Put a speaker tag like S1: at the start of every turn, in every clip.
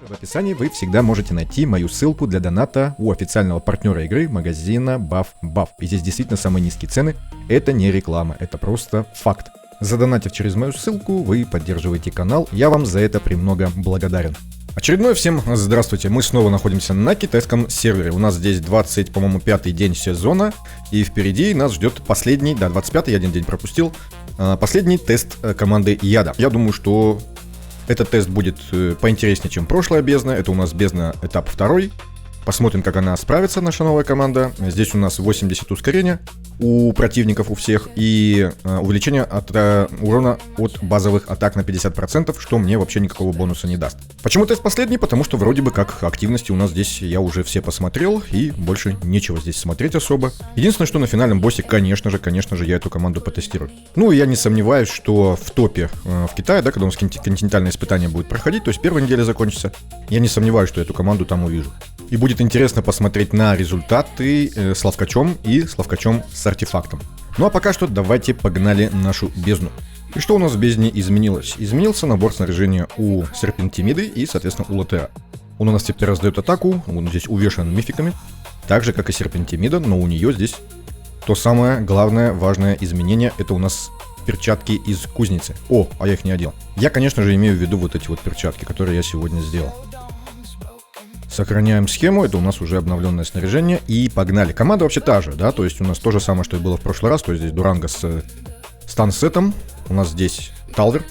S1: В описании вы всегда можете найти мою ссылку для доната у официального партнера игры магазина Buff. И здесь действительно самые низкие цены. Это не реклама, это просто факт. Задонатив через мою ссылку, вы поддерживаете канал. Я вам за это премного благодарен. Очередное всем здравствуйте. Мы снова находимся на китайском сервере. У нас здесь 20, по-моему, 5-й день сезона. И впереди нас ждет последний, 25-й, я один день пропустил. Последний тест команды Яда. Я думаю, что этот тест будет поинтереснее, чем прошлая бездна. Это у нас бездна этап 2. Посмотрим, как она справится, наша новая команда. Здесь у нас 80 ускорения у противников, у всех. И увеличение от урона от базовых атак на 50%, что мне вообще никакого бонуса не даст. Почему тест последний? Потому что вроде бы как активности у нас здесь я уже все посмотрел. И больше нечего здесь смотреть особо. Единственное, что на финальном боссе, конечно же, я эту команду потестирую. Ну и я не сомневаюсь, что в топе в Китае, да, когда у нас континентальное испытание будет проходить, то есть первая неделя закончится, я не сомневаюсь, что эту команду там увижу. И будет интересно посмотреть на результаты с ловкачом и с ловкачом с артефактом. Ну а пока что давайте погнали нашу бездну. И что у нас в бездне изменилось? Изменился набор снаряжения у Серпентимиды и, соответственно, у Лотера. Он у нас теперь раздает атаку, он здесь увешан мификами, так же, как и Серпентимида, но у нее здесь то самое главное, важное изменение, это у нас перчатки из кузницы. О, а я их не одел. Я, конечно же, имею в виду вот эти вот перчатки, которые я сегодня сделал. Сохраняем схему, это у нас уже обновленное снаряжение, и погнали. Команда вообще та же, да, то есть у нас то же самое, что и было в прошлый раз, то есть здесь Дуранго с стансетом, у нас здесь Талвер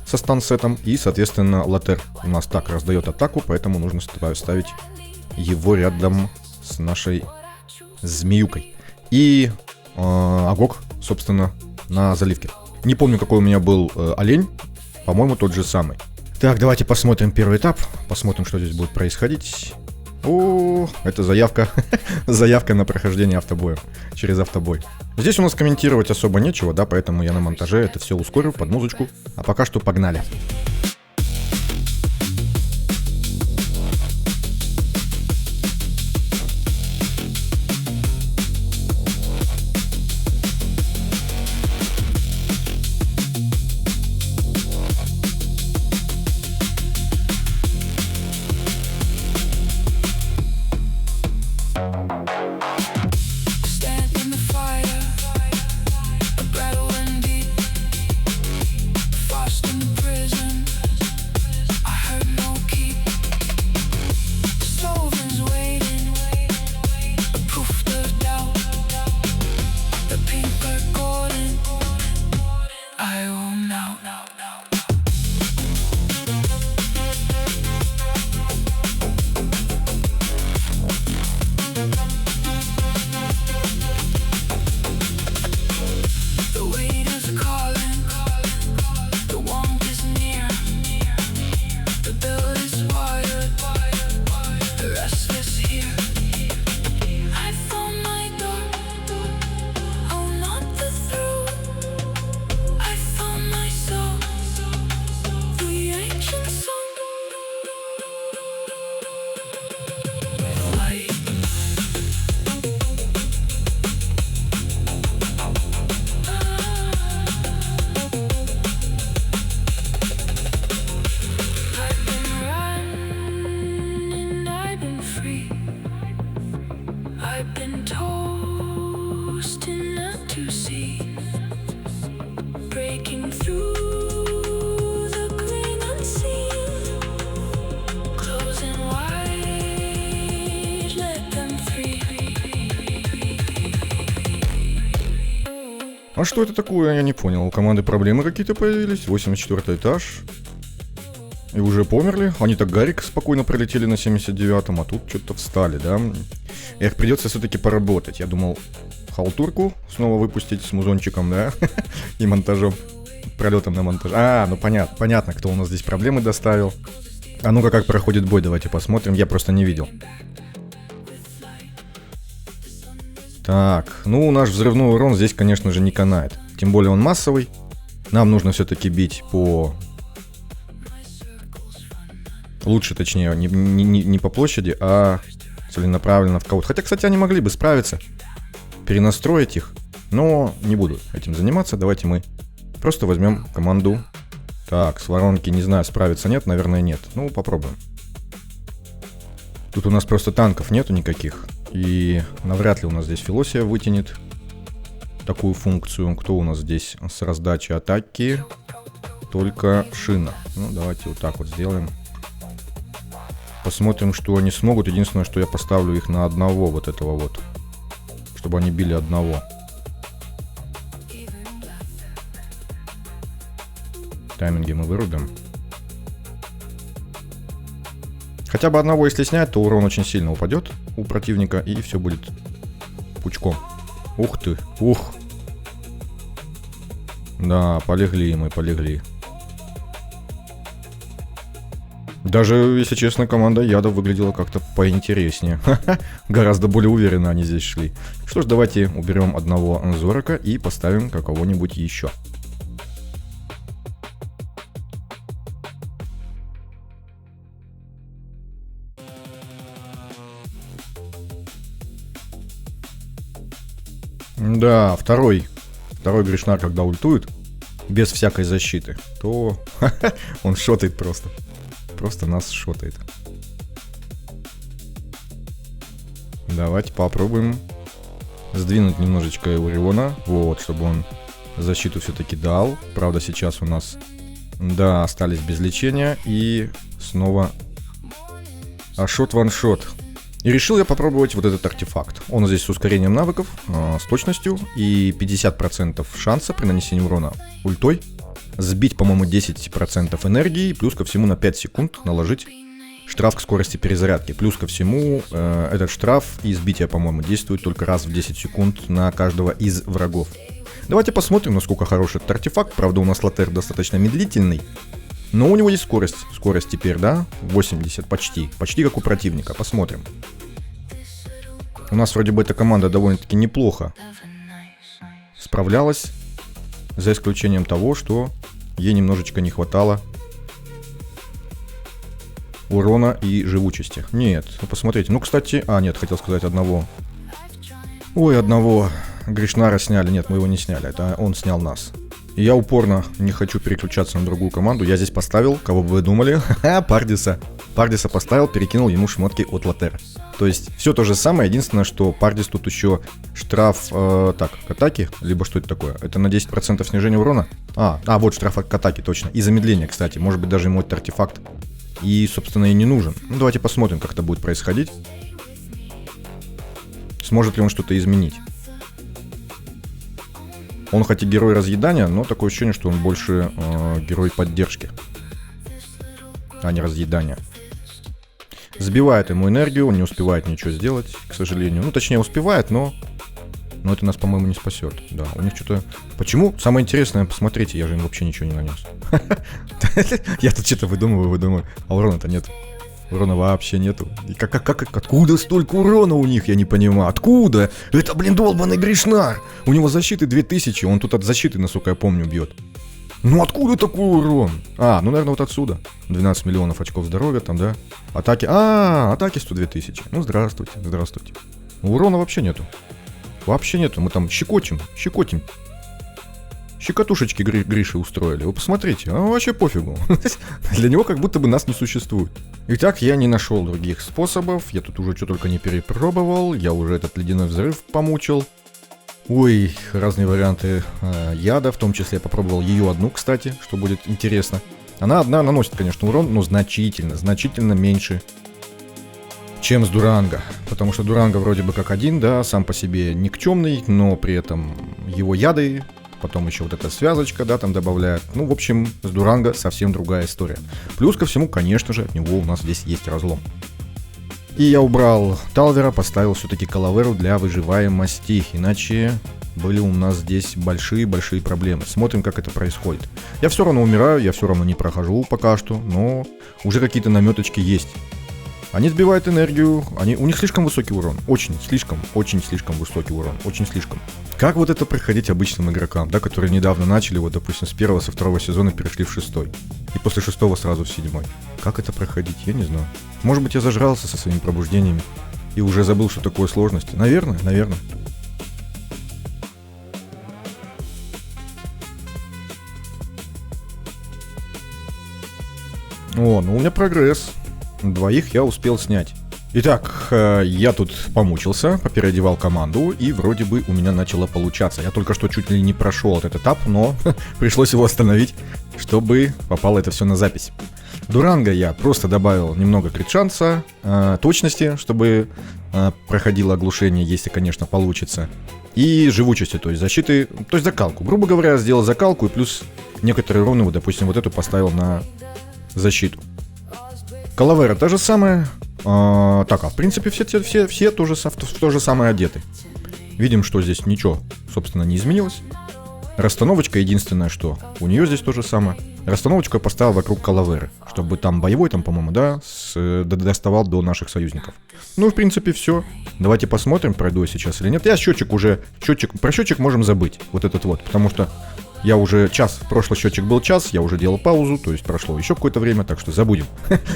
S1: со стансетом, и, соответственно, Лотер у нас так раздает атаку, поэтому нужно ставить его рядом с нашей змеюкой. И Агок, собственно, на заливке. Не помню, какой у меня был олень, по-моему, тот же самый. Так, давайте посмотрим первый этап, посмотрим, что здесь будет происходить. О, это заявка, заявка на прохождение автобоя, через автобой. Здесь у нас комментировать особо нечего, да, поэтому я на монтаже это все ускорю под музычку. А пока что погнали. А что это такое, я не понял. У команды проблемы какие-то появились. 84 этаж. И уже померли. Они так Гарик спокойно пролетели на 79-м, а тут что-то встали, да? Эх, придется все-таки поработать. Я думал, халтурку снова выпустить с музончиком, да? И монтажом. Пролетом на монтаж. А, ну понятно, кто у нас здесь проблемы доставил. А ну-ка, как проходит бой, давайте посмотрим. Я просто не видел. Так, ну наш взрывной урон здесь, конечно же, не канает. Тем более он массовый. Нам нужно все-таки бить по... Лучше, точнее, не по площади, а целенаправленно в кого-то. Хотя, кстати, они могли бы справиться, перенастроить их. Но не буду этим заниматься. Давайте мы просто возьмем команду. Так, с воронки, не знаю, справится, нет, наверное, нет. Ну, попробуем. Тут у нас просто танков нету никаких. И навряд ли у нас здесь Филосия вытянет такую функцию. Кто у нас здесь с раздачей атаки? Только Шина. Ну, давайте вот так вот сделаем. Посмотрим, что они смогут. Единственное, что я поставлю их на одного вот этого вот. Чтобы они били одного. Тайминги мы вырубим. Хотя бы одного, если снять, то урон очень сильно упадет у противника, и все будет пучком. Ух ты, ух. Да, полегли мы, полегли. Даже, если честно, команда ядов выглядела как-то поинтереснее. Гораздо более уверенно они здесь шли. Что ж, давайте уберем одного Зорока и поставим какого-нибудь еще. Да, второй Гришнар, когда ультует, без всякой защиты, то он шотает просто. Просто нас шотает. Давайте попробуем сдвинуть немножечко Уриона. Вот, чтобы он защиту все-таки дал. Правда, сейчас у нас, да, остались без лечения. И снова шот-ваншот. И решил я попробовать вот этот артефакт. Он здесь с ускорением навыков, с точностью и 50% шанса при нанесении урона ультой. Сбить, по-моему, 10% энергии, плюс ко всему на 5 секунд наложить штраф к скорости перезарядки. Плюс ко всему этот штраф и сбитие, по-моему, действует только раз в 10 секунд на каждого из врагов. Давайте посмотрим, насколько хороший этот артефакт. Правда, у нас Лотер достаточно медлительный. Но у него есть скорость. Скорость теперь, да? 80 почти. Почти как у противника. Посмотрим. У нас вроде бы эта команда довольно-таки неплохо справлялась. За исключением того, что ей немножечко не хватало урона и живучести. Нет, ну посмотрите. Ну, кстати... нет, хотел сказать одного. Ой, одного Гришнара сняли. Нет, мы его не сняли. Это он снял нас. И я упорно не хочу переключаться на другую команду. Я здесь поставил, кого бы вы думали, Пардиса. Пардиса поставил, перекинул ему шмотки от Лотера. То есть все то же самое, единственное, что Пардис тут еще штраф к атаке, либо что это такое? Это на 10% снижения урона? Вот штраф к атаке, точно. И замедление, кстати. Может быть, даже ему этот артефакт и, собственно, и не нужен. Ну, давайте посмотрим, как это будет происходить. Сможет ли он что-то изменить? Он хоть и герой разъедания, но такое ощущение, что он больше герой поддержки, а не разъедания. Сбивает ему энергию, он не успевает ничего сделать, к сожалению. Ну, точнее, успевает, но это нас, по-моему, не спасет. Да, у них что-то... Почему? Самое интересное, посмотрите, я же им вообще ничего не нанес. Я тут что-то выдумываю, а урона-то нет. Урона вообще нету. И откуда столько урона у них, я не понимаю. Откуда? Это, долбаный Гришнар. У него защиты 2000, он тут от защиты, насколько я помню, бьет. Ну откуда такой урон? Наверное, вот отсюда. 12 миллионов очков здоровья там, да? Атаки... атаки 102 тысячи. Ну, здравствуйте. Урона вообще нету. Вообще нету. Мы там щекотим. Щекотушечки Гриши устроили. Вы посмотрите, вообще пофигу. Для него как будто бы нас не существует. Итак, я не нашел других способов. Я тут уже что только не перепробовал. Я уже этот ледяной взрыв помучил. Ой, разные варианты яда. В том числе я попробовал ее одну, кстати, что будет интересно. Она одна наносит, конечно, урон, но значительно меньше, чем с Дуранго. Потому что Дуранго вроде бы как один, да, сам по себе никчемный, но при этом его яды... Потом еще вот эта связочка, да, там добавляют. Ну, в общем, с Дуранго совсем другая история. Плюс ко всему, конечно же, от него у нас здесь есть разлом. И я убрал Талвера, поставил все-таки Калаверу для выживаемости. Иначе были у нас здесь большие проблемы. Смотрим, как это происходит. Я все равно умираю, я все равно не прохожу пока что, но уже какие-то наметочки есть. Они сбивают энергию, у них слишком высокий урон. Очень слишком высокий урон. Очень слишком. Как вот это проходить обычным игрокам, да, которые недавно начали, вот, допустим, с первого, со второго сезона перешли в 6-й. И после 6-го сразу в 7-й. Как это проходить, я не знаю. Может быть, я зажрался со своими пробуждениями и уже забыл, что такое сложности. Наверное. Ну у меня прогресс. Двоих я успел снять. Итак, я тут помучился, попереодевал команду, и вроде бы у меня начало получаться. Я только что чуть ли не прошел этот этап, но пришлось его остановить, чтобы попало это все на запись. Дуранго я просто добавил немного крит-шанса, точности, чтобы проходило оглушение, если, конечно, получится, и живучести, то есть защиты, то есть закалку. Грубо говоря, сделал закалку и плюс некоторые руны, вот, допустим, вот эту поставил на защиту. Калавера та же самая. Так, в принципе, все то же самое одеты. Видим, что здесь ничего, собственно, не изменилось. Расстановочка единственное, что у нее здесь то же самое. Расстановочку я поставил вокруг Калаверы, чтобы там боевой, там, по-моему, да, доставал до наших союзников. Ну, в принципе, все. Давайте посмотрим, пройду я сейчас или нет. Про счетчик можем забыть, вот этот вот, потому что я уже прошлый счетчик был час, я уже делал паузу, то есть прошло еще какое-то время, так что забудем.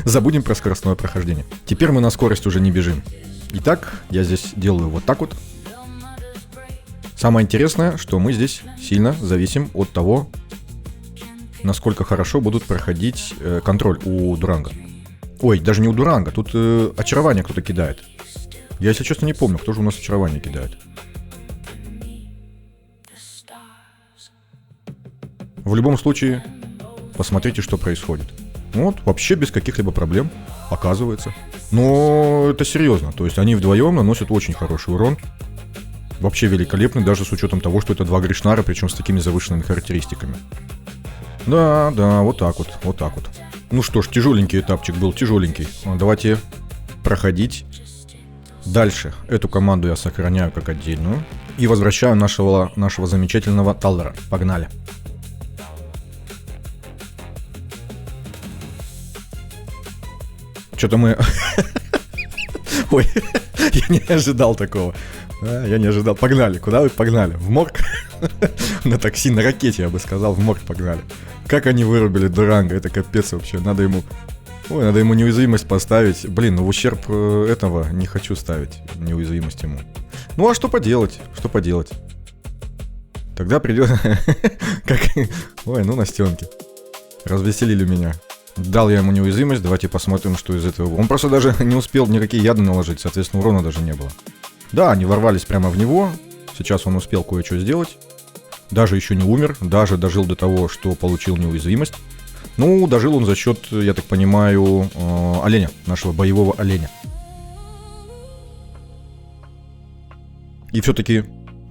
S1: Забудем про скоростное прохождение. Теперь мы на скорость уже не бежим. Итак, я здесь делаю вот так вот. Самое интересное, что мы здесь сильно зависим от того, насколько хорошо будут проходить контроль у Дуранго. Ой, даже не у Дуранго, тут очарование кто-то кидает. Я, если честно, не помню, кто же у нас очарование кидает. В любом случае, посмотрите, что происходит. Вот, вообще без каких-либо проблем, оказывается. Но это серьезно, то есть они вдвоем наносят очень хороший урон. Вообще великолепный, даже с учетом того, что это два Гришнара, причем с такими завышенными характеристиками. Да, вот так вот. Ну что ж, тяжеленький этапчик был, тяжеленький. Давайте проходить дальше. Эту команду я сохраняю как отдельную. И возвращаю нашего замечательного Таллера. Погнали. Что-то мы... Ой, я не ожидал такого. Я не ожидал. Погнали. Куда вы погнали? В морг? На такси, на ракете, я бы сказал, в морг погнали. Как они вырубили Дуранго, это капец вообще. Надо ему неуязвимость поставить. Блин, в ущерб этого не хочу ставить неуязвимость ему. Ну а что поделать? Тогда придет... Ой, ну Настенки. Развеселили меня. Дал я ему неуязвимость, давайте посмотрим, что из этого. Он просто даже не успел никакие яды наложить, соответственно, урона даже не было. Да, они ворвались прямо в него. Сейчас он успел кое-что сделать. Даже еще не умер, даже дожил до того, что получил неуязвимость. Ну, дожил он за счет, я так понимаю, оленя, нашего боевого оленя. И все-таки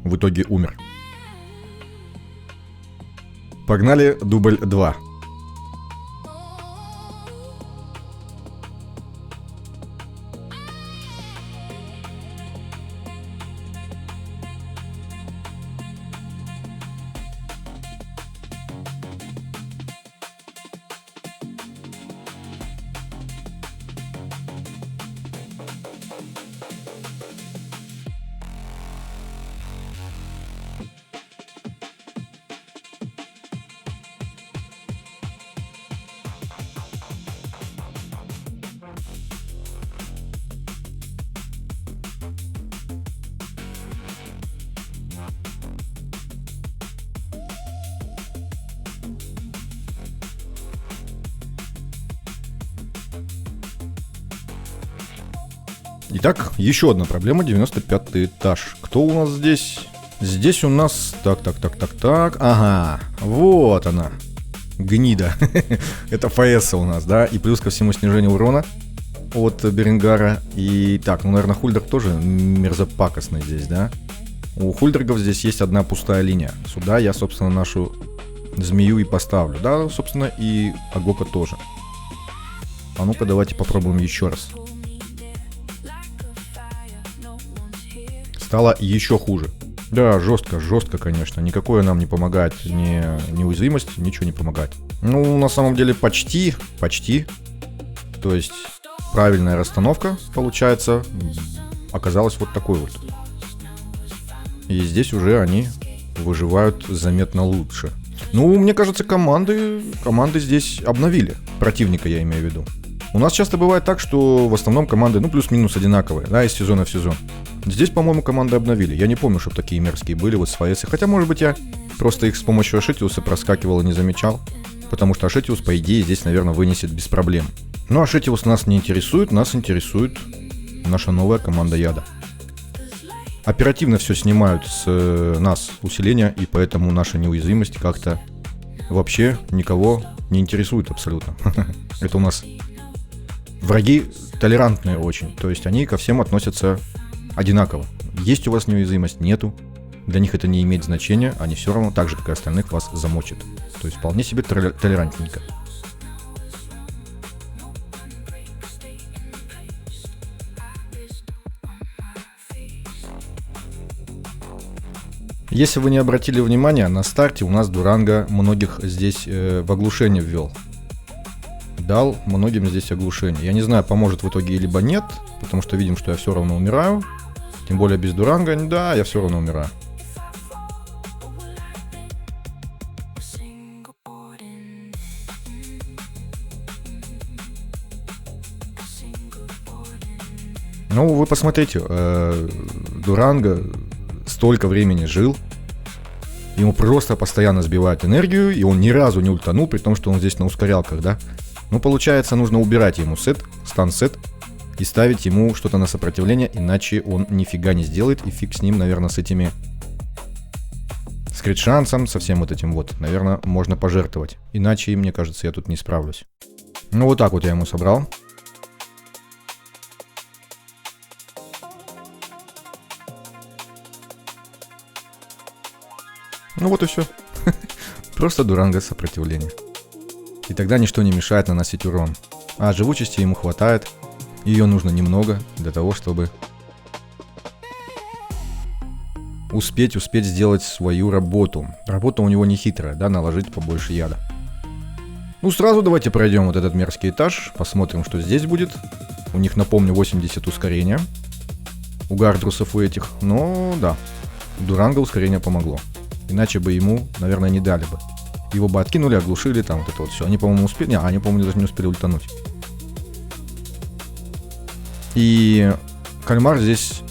S1: в итоге умер. Погнали, дубль 2. Итак, еще одна проблема, 95-й этаж. Кто у нас здесь? Здесь у нас... Так. Ага, вот она. Гнида. Это ФС у нас, да? И плюс ко всему снижение урона от Беренгара. И так, ну, наверное, Хульдерг тоже мерзопакостный здесь, да? У Хульдергов здесь есть одна пустая линия. Сюда я, собственно, нашу змею и поставлю. Да, собственно, и Агока тоже. А ну-ка, давайте попробуем еще раз. Стало еще хуже. Да, жестко, конечно. Никакое нам не помогает ни уязвимость, ничего не помогает. Ну, на самом деле, почти. То есть, правильная расстановка, получается, оказалась вот такой вот. И здесь уже они выживают заметно лучше. Ну, мне кажется, команды здесь обновили. Противника, я имею в виду. У нас часто бывает так, что в основном команды, ну, плюс-минус одинаковые, да, из сезона в сезон. Здесь, по-моему, команды обновили. Я не помню, чтобы такие мерзкие были вот с ФС. Хотя, может быть, я просто их с помощью Ашетиуса проскакивал и не замечал. Потому что Ашетиус, по идее, здесь, наверное, вынесет без проблем. Но Ашетиус нас не интересует. Нас интересует наша новая команда яда. Оперативно все снимают с нас усиления, и поэтому наша неуязвимость как-то вообще никого не интересует абсолютно. Это у нас враги толерантные очень, то есть они ко всем относятся одинаково. Есть у вас неуязвимость, нету. Для них это не имеет значения, они все равно, так же как и остальных, вас замочат. То есть вполне себе толерантненько. Если вы не обратили внимания, на старте у нас Дуранго многих здесь в оглушение ввел. Дал многим здесь оглушение. Я не знаю, поможет в итоге либо нет, потому что видим, что я все равно умираю. Тем более без Дуранго, да, я все равно умираю. Ну, вы посмотрите, Дуранго столько времени жил, ему просто постоянно сбивают энергию, и он ни разу не ультанул, при том, что он здесь на ускорялках, да? Ну, получается, нужно убирать ему стан-сет, и ставить ему что-то на сопротивление, иначе он нифига не сделает, и фиг с ним, наверное, с этими... с крит-шансом, со всем вот этим вот, наверное, можно пожертвовать. Иначе, мне кажется, я тут не справлюсь. Ну, вот так вот я ему собрал. Ну вот и все. Просто Дуранго сопротивление. И тогда ничто не мешает наносить урон. А живучести ему хватает. Ее нужно немного для того, чтобы успеть сделать свою работу. Работа у него не хитрая, да, наложить побольше яда. Ну сразу давайте пройдем вот этот мерзкий этаж. Посмотрим, что здесь будет. У них, напомню, 80 ускорения. У Гардрусов у этих. Но да, Дуранго ускорение помогло. Иначе бы ему, наверное, не дали бы. Его бы откинули, оглушили, там вот это вот все. Они, по-моему, успели... Не, они, по-моему, даже не успели ультануть. И Кальмар здесь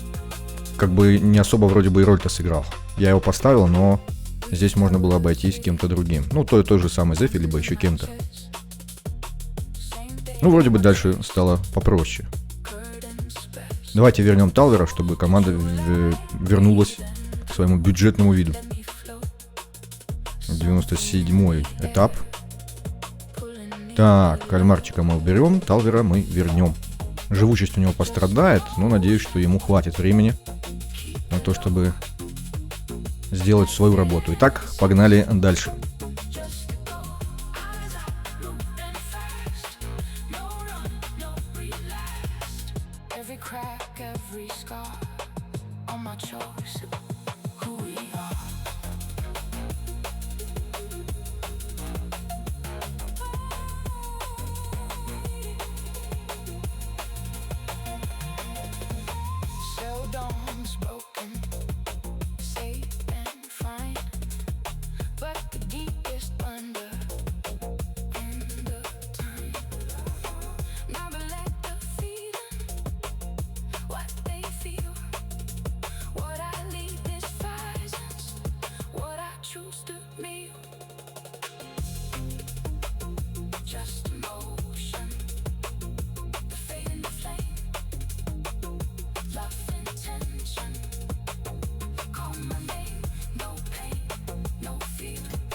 S1: как бы не особо вроде бы и роль-то сыграл. Я его поставил, но здесь можно было обойтись кем-то другим. Ну, той же самой Зефи, либо еще кем-то. Ну, вроде бы дальше стало попроще. Давайте вернем Талвера, чтобы команда вернулась к своему бюджетному виду. 97-й этап. Так, Кальмарчика мы уберем, Талвера мы вернем. Живучесть у него пострадает, но надеюсь, что ему хватит времени на то, чтобы сделать свою работу. Итак, погнали дальше.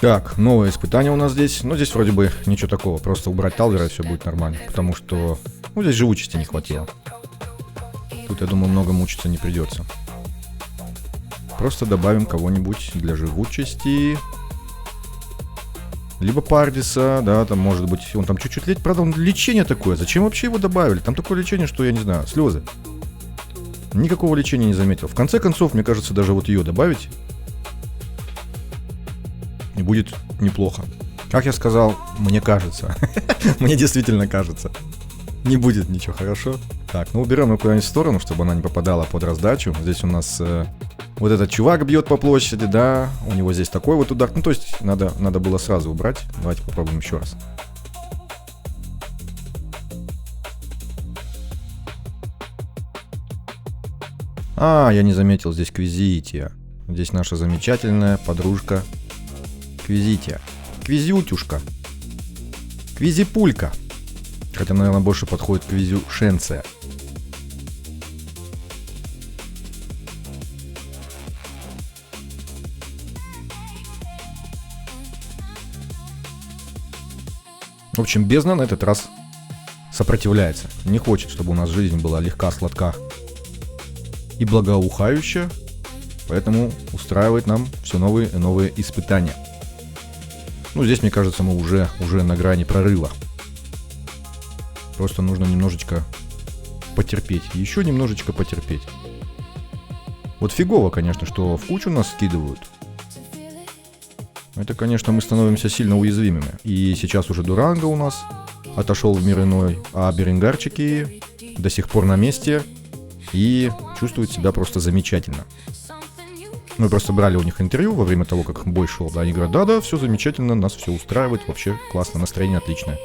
S1: Так, новое испытание у нас здесь. Ну, здесь вроде бы ничего такого. Просто убрать Талвера, и все будет нормально. Потому что, ну, здесь живучести не хватило. Тут, я думаю, много мучиться не придется. Просто добавим кого-нибудь для живучести. Либо Пардиса, да, там может быть... Он там чуть-чуть... Правда, он лечение такое. Зачем вообще его добавили? Там такое лечение, что, я не знаю, слезы. Никакого лечения не заметил. В конце концов, мне кажется, даже вот ее добавить... И будет неплохо. Как я сказал, мне кажется. Мне действительно кажется. Не будет ничего, хорошо? Так, ну уберем ее куда-нибудь в сторону, чтобы она не попадала под раздачу. Здесь у нас вот этот чувак бьет по площади, да. У него здесь такой вот удар. Ну, то есть, надо было сразу убрать. Давайте попробуем еще раз. Я не заметил здесь Квизития. Здесь наша замечательная подружка Квизития. Квизютюшка. Квизипулька. Хотя, наверное, больше подходит Квизюшенция. В общем, бездна на этот раз сопротивляется. Не хочет, чтобы у нас жизнь была легка, сладка и благоухающая. Поэтому устраивает нам все новые и новые испытания. Ну, здесь, мне кажется, мы уже на грани прорыва. Просто нужно немножечко потерпеть. Еще немножечко потерпеть. Вот фигово, конечно, что в кучу нас скидывают. Это, конечно, мы становимся сильно уязвимыми. И сейчас уже Дуранго у нас отошел в мир иной, а берингарчики до сих пор на месте и чувствуют себя просто замечательно. Мы просто брали у них интервью во время того, как бой шел. Да, они говорят, да, все замечательно, нас все устраивает, вообще классно, настроение отличное.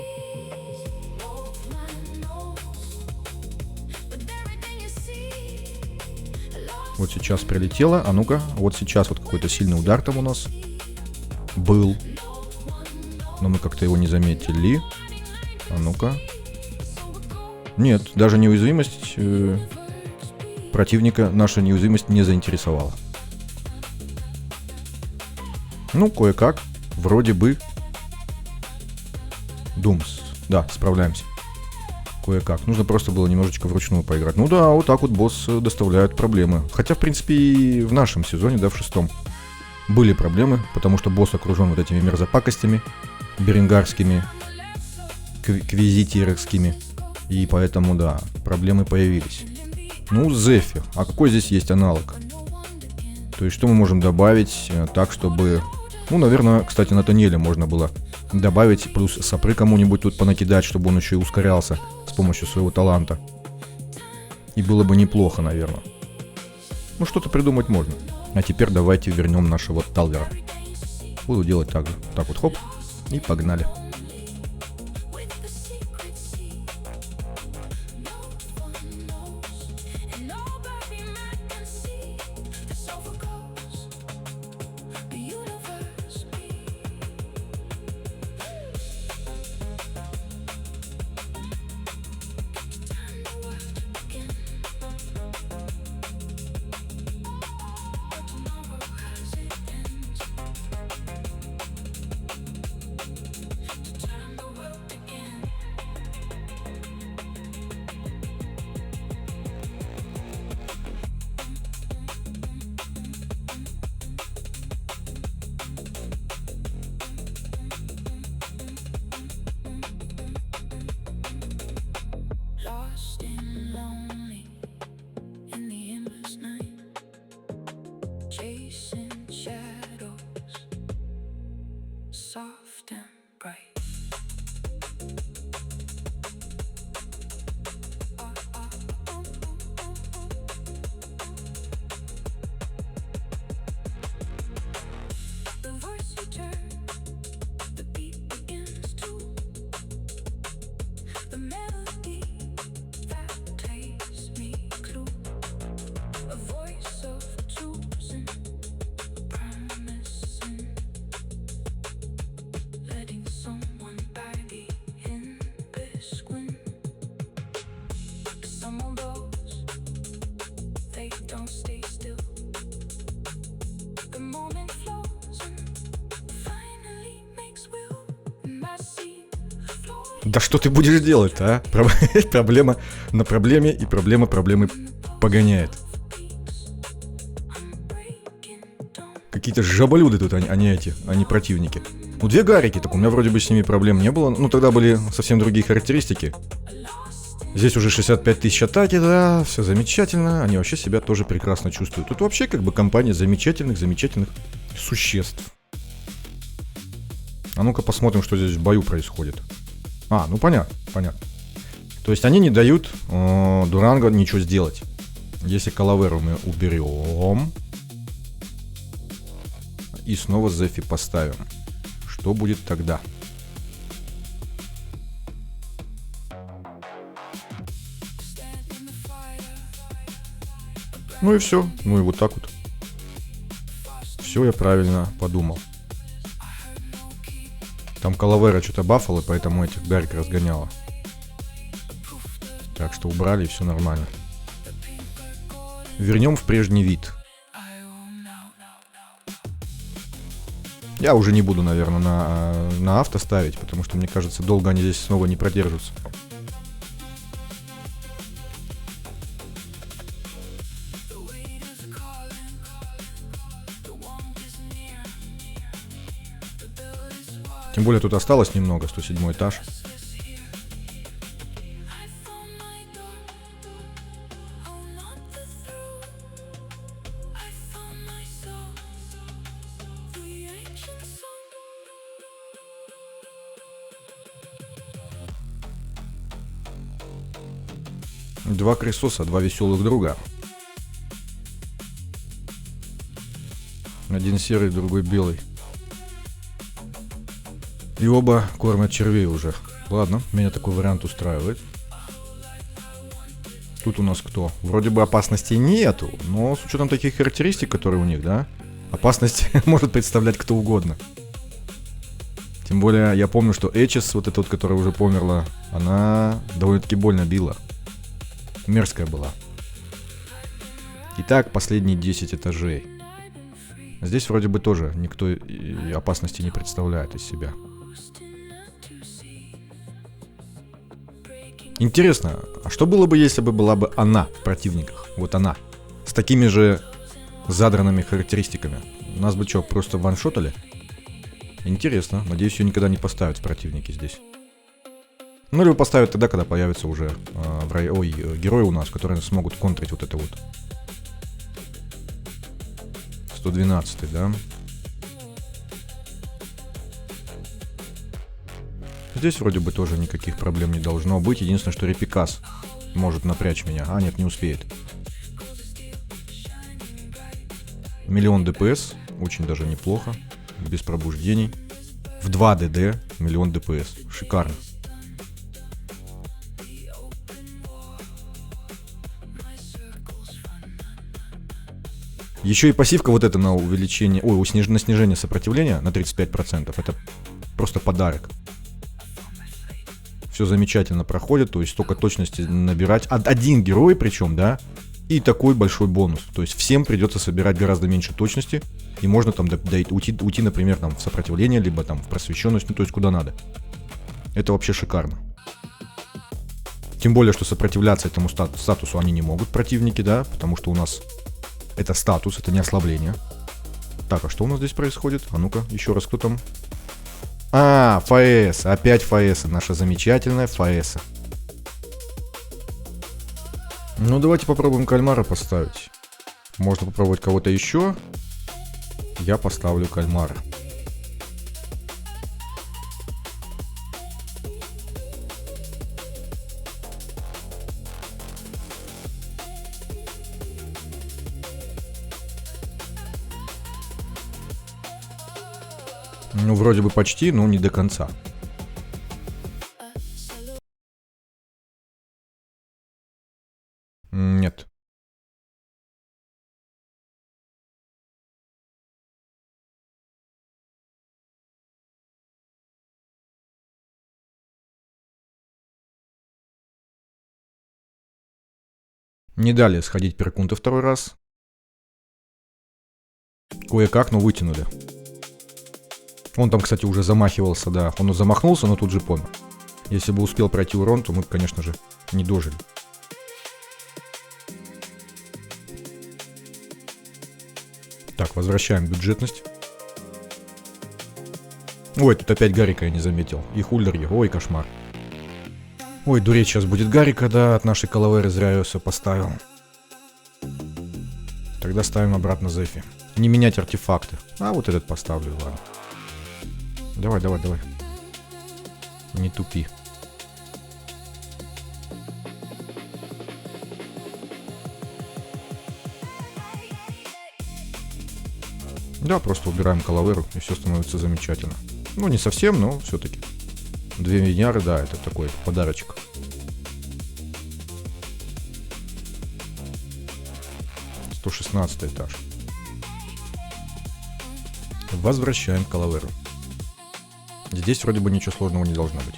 S1: Вот сейчас прилетело, а ну-ка, вот сейчас вот какой-то сильный удар там у нас был. Но мы как-то его не заметили. А ну-ка. Нет, даже неуязвимость противника, наша неуязвимость не заинтересовала. Ну, кое-как, вроде бы. Думс. Да, справляемся. Кое-как. Нужно просто было немножечко вручную поиграть. Ну да, вот так вот босс доставляет проблемы. Хотя, в принципе, и в нашем сезоне, да, в 6-м, были проблемы, потому что босс окружен вот этими мерзопакостями, берингарскими, квизитерскими. И поэтому, да, проблемы появились. Ну, Зефи. А какой здесь есть аналог? То есть, что мы можем добавить так, чтобы... Ну, наверное, кстати, Натаниэля можно было добавить, плюс сапры кому-нибудь тут понакидать, чтобы он еще и ускорялся с помощью своего таланта. И было бы неплохо, наверное. Ну, что-то придумать можно. А теперь давайте вернем нашего Талвера. Буду делать так же. Так вот, хоп, и погнали. Да что ты будешь делать-то, а? Проблема на проблеме, и проблема проблемы погоняет. Какие-то жаболюды тут, они противники. Ну, 2 гарики, так у меня вроде бы с ними проблем не было. Ну, тогда были совсем другие характеристики. Здесь уже 65 тысяч атаки, да, все замечательно. Они вообще себя тоже прекрасно чувствуют. Тут вообще как бы компания замечательных существ. А ну-ка посмотрим, что здесь в бою происходит. А, ну понятно. То есть они не дают Дуранго ничего сделать. Если Калаверу мы уберем и снова Зефи поставим, что будет тогда? Ну и все. Ну и вот так вот. Все я правильно подумал. Там Калавера что-то бафала, поэтому этих Дарик разгоняла. Так что убрали, и все нормально. Вернем в прежний вид. Я уже не буду, наверное, на авто ставить, потому что, мне кажется, долго они здесь снова не продержатся. Тем более тут осталось немного, 107 этаж. Два крысоса, два веселых друга. Один серый, другой белый. И оба кормят червей уже. Ладно, меня такой вариант устраивает. Тут у нас кто? Вроде бы опасности нету, но с учетом таких характеристик, которые у них, да, опасность может представлять кто угодно. Тем более, я помню, что Эчес, вот эта вот, которая уже померла, она довольно-таки больно била. Мерзкая была. Итак, последние 10 этажей. Здесь вроде бы тоже никто опасности не представляет из себя. Интересно, а что было бы, если бы была бы она в противниках? Вот она. С такими же задранными характеристиками. Нас бы что, просто ваншотали? Интересно. Надеюсь, ее никогда не поставят в противники здесь. Ну, или поставят тогда, когда появятся уже герои у нас, которые смогут контрить вот это вот. 112, да? Здесь вроде бы тоже никаких проблем не должно быть. Единственное, что Репикас может напрячь меня. А, нет, не успеет. Миллион ДПС. Очень даже неплохо. Без пробуждений. В 2 ДД. Миллион ДПС. Шикарно. Еще и пассивка вот эта на увеличение... Ой, на снижение сопротивления на 35%. Это просто подарок. Все замечательно проходит, то есть столько точности набирать. Один герой причем, да, и такой большой бонус. То есть всем придется собирать гораздо меньше точности, и можно там уйти, например, там, в сопротивление, либо там в просвещенность, ну то есть куда надо. Это вообще шикарно. Тем более, что сопротивляться этому статусу они не могут, противники, да, потому что у нас это статус, это не ослабление. Так, а что у нас здесь происходит? А ну-ка, еще раз, кто там? А, ФАЭС, опять ФАЭС, наша замечательная ФАЭС. Ну, давайте попробуем кальмара поставить. Можно попробовать кого-то еще. Я поставлю кальмара. Ну, вроде бы почти, но не до конца. Нет. Не дали сходить Перкунта второй раз. Кое-как, но вытянули. Он там, кстати, уже замахивался, да. Он замахнулся, но тут же помер. Если бы успел пройти урон, то мы, конечно же, не дожили. Так, возвращаем бюджетность. Ой, тут опять Гарика я не заметил. И Хульдерги. Ой, кошмар. Ой, дуреть сейчас будет Гарика, да, от нашей Калаверы зря я все поставил. Тогда ставим обратно Зефи. Не менять артефакты. А вот этот поставлю, ладно. Давай, давай, давай. Не тупи. Да, просто убираем Калаверу, и все становится замечательно. Ну, не совсем, но все-таки. 2 Веняры, да, это такой подарочек. — 116 этаж. Возвращаем Калаверу. Здесь вроде бы ничего сложного не должно быть.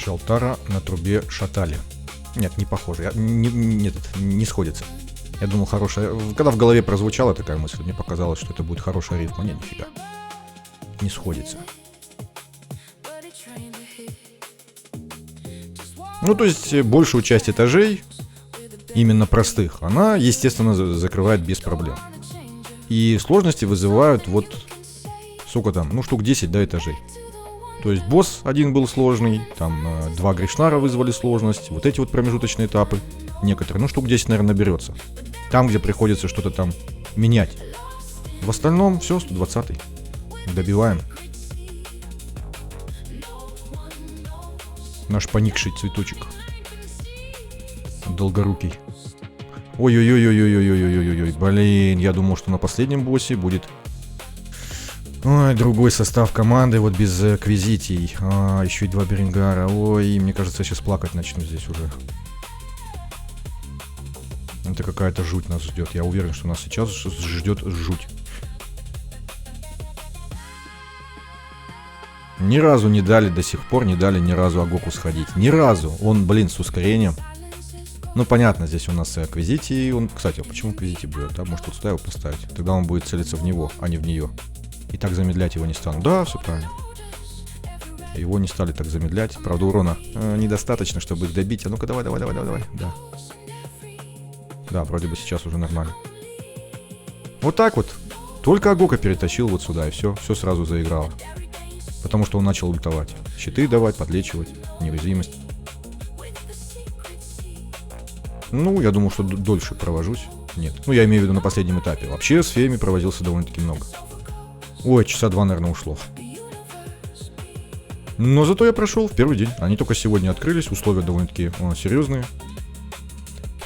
S1: Шалтара на трубе шатали. Нет, не похоже. Не сходится. Я думал, хорошая... Когда в голове прозвучала такая мысль, мне показалось, что это будет хорошая ритма. Нет, нифига. Не сходится. Ну, то есть, большую часть этажей, именно простых, она, естественно, закрывает без проблем. И сложности вызывают вот... Сколько там? Ну, штук 10, да, этажей. То есть, босс один был сложный, там 2 Гришнара вызвали сложность, вот эти вот промежуточные этапы, некоторые, ну, штук 10, наверное, наберется. Там, где приходится что-то там менять. В остальном все, 120-й. Добиваем. Наш поникший цветочек. Долгорукий. Ой-ой-ой-ой-ой-ой-ой-ой-ой-ой. Блин, я думал, что на последнем боссе будет... Ой, другой состав команды, вот без квизитий. Еще и 2 Берингара. Ой, мне кажется, я сейчас плакать начну здесь уже. Это какая-то жуть нас ждет. Я уверен, что нас сейчас ждет жуть. Ни разу не дали, до сих пор не дали ни разу Агоку сходить. Ни разу. Он, блин, с ускорением. Ну, понятно, здесь у нас Аквизити. Он, кстати, а почему Аквизити бьет? Да? Может, тут ставил поставить? Тогда он будет целиться в него, а не в нее. И так замедлять его не станут. Да, все правильно. Его не стали так замедлять. Правда, урона недостаточно, чтобы их добить. А ну-ка, давай. Да. Да, вроде бы сейчас уже нормально. Вот так вот. Только Агока перетащил вот сюда, и все сразу заиграло. Потому что он начал ультовать. Щиты давать, подлечивать, неуязвимость. Ну, я думал, что дольше провожусь. Нет. Ну, я имею в виду на последнем этапе. Вообще, с феями провозился довольно-таки много. Ой, часа 2, наверное, ушло. Но зато я прошел в первый день. Они только сегодня открылись, условия довольно-таки серьезные.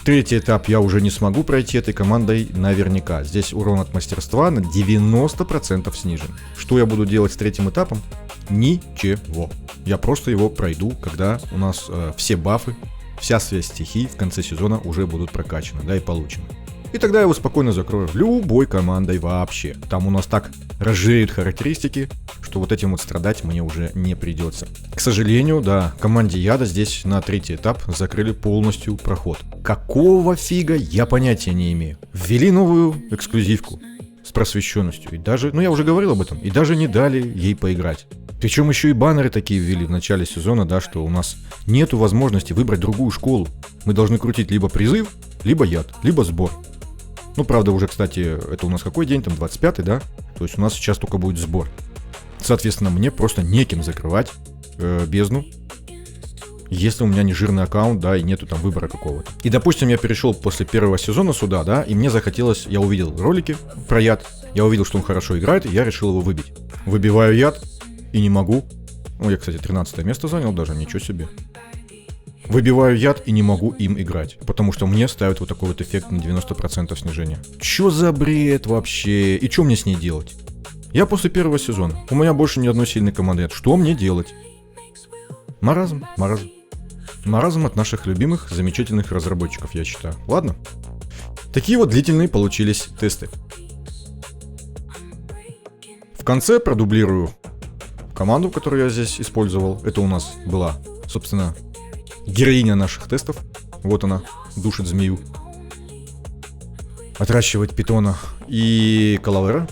S1: Третий этап я уже не смогу пройти этой командой наверняка. Здесь урон от мастерства на 90% снижен. Что я буду делать с третьим этапом? Ничего. Я просто его пройду, когда у нас все бафы, вся связь стихий в конце сезона уже будут прокачаны, да, и получены. И тогда я его спокойно закрою любой командой вообще. Там у нас так разжиреют характеристики, что вот этим вот страдать мне уже не придется. К сожалению, да, команде Яда здесь на третий этап закрыли полностью проход. Какого фига, я понятия не имею. Ввели новую эксклюзивку с просвещенностью. И даже, ну я уже говорил об этом, и даже не дали ей поиграть. Причем еще и баннеры такие ввели в начале сезона, да, что у нас нету возможности выбрать другую школу. Мы должны крутить либо призыв, либо яд, либо сбор. Ну, правда, уже, кстати, это у нас какой день? Там 25-й, да? То есть у нас сейчас только будет сбор. Соответственно, мне просто неким закрывать бездну, если у меня не жирный аккаунт, да, и нету там выбора какого-то. И, допустим, я перешел после первого сезона сюда, да, и мне захотелось, я увидел ролики про яд, я увидел, что он хорошо играет, и я решил его выбить. Выбиваю яд, и не могу. Ну, я, кстати, 13 место занял даже, ничего себе. Выбиваю яд и не могу им играть, потому что мне ставят вот такой вот эффект на 90% снижения. Чё за бред вообще? И чё мне с ней делать? Я после первого сезона. У меня больше ни одной сильной команды нет. Что мне делать? Маразм. Маразм от наших любимых, замечательных разработчиков, я считаю. Ладно. Такие вот длительные получились тесты. В конце продублирую команду, которую я здесь использовал. Это у нас была, собственно, героиня наших тестов. Вот она, душит змею. Отращивает питона. И Калавера.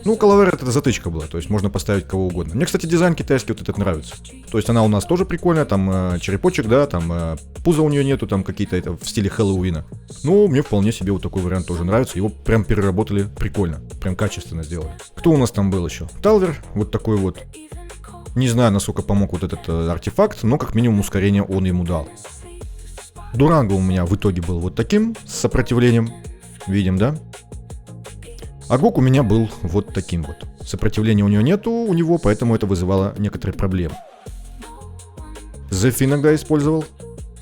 S1: Ну, Калавера это затычка была, то есть можно поставить кого угодно. Мне, кстати, дизайн китайский вот этот нравится. То есть она у нас тоже прикольная, там черепочек, да, там пуза у нее нету, там какие-то это в стиле Хэллоуина. Ну, мне вполне себе вот такой вариант тоже нравится. Его прям переработали прикольно, прям качественно сделали. Кто у нас там был еще? Талвер, вот такой вот. Не знаю, насколько помог вот этот артефакт, но как минимум ускорение он ему дал. Дуранго у меня в итоге был вот таким, с сопротивлением. Видим, да? Агок у меня был вот таким вот. Сопротивления у него нету, у него, поэтому это вызывало некоторые проблемы. Зефи иногда использовал.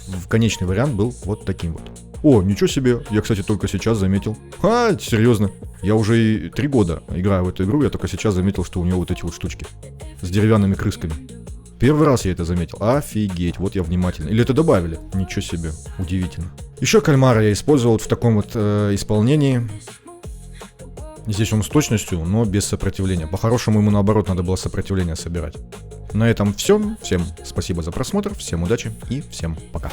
S1: В конечный вариант был вот таким вот. О, ничего себе, я, кстати, только сейчас заметил. Серьезно. Я уже и 3 года играю в эту игру, я только сейчас заметил, что у него вот эти вот штучки. С деревянными крысками. Первый раз я это заметил. Офигеть, вот я внимательно. Или это добавили? Ничего себе, удивительно. Еще кальмара я использовал в таком вот исполнении. Здесь он с точностью, но без сопротивления. По-хорошему ему наоборот надо было сопротивление собирать. На этом все. Всем спасибо за просмотр, всем удачи и всем пока.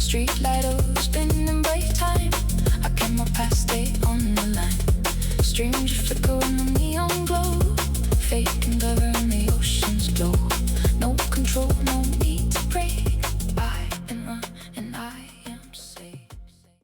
S2: Street light of spinning by time. I kept my past day on the line. Stranger for